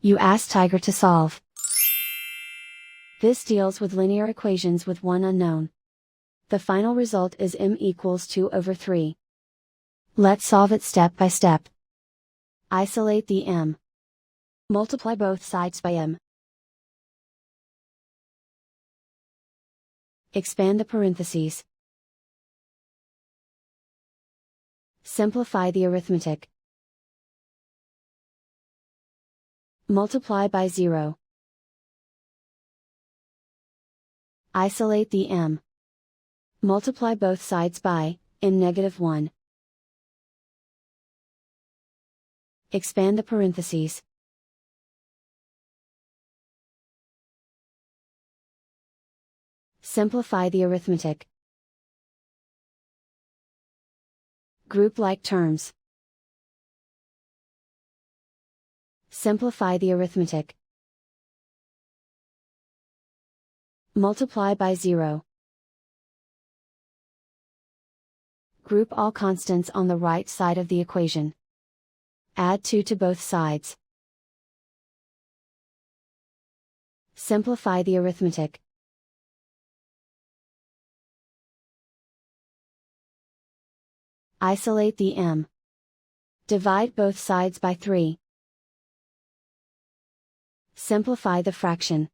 You ask Tiger to solve. This deals with linear equations with one unknown. The final result is m equals 2/3. Let's solve it step by step. Isolate the m. Multiply both sides by m. Expand the parentheses. Simplify the arithmetic. Multiply by 0. Isolate the m. Multiply both sides by m-1. Expand the parentheses. Simplify the arithmetic. Group like terms. Simplify the arithmetic. Multiply by 0. Group all constants on the right side of the equation. Add 2 to both sides. Simplify the arithmetic. Isolate the m. Divide both sides by 3. Simplify the fraction.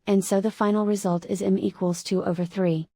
And so the final result is m equals 2/3.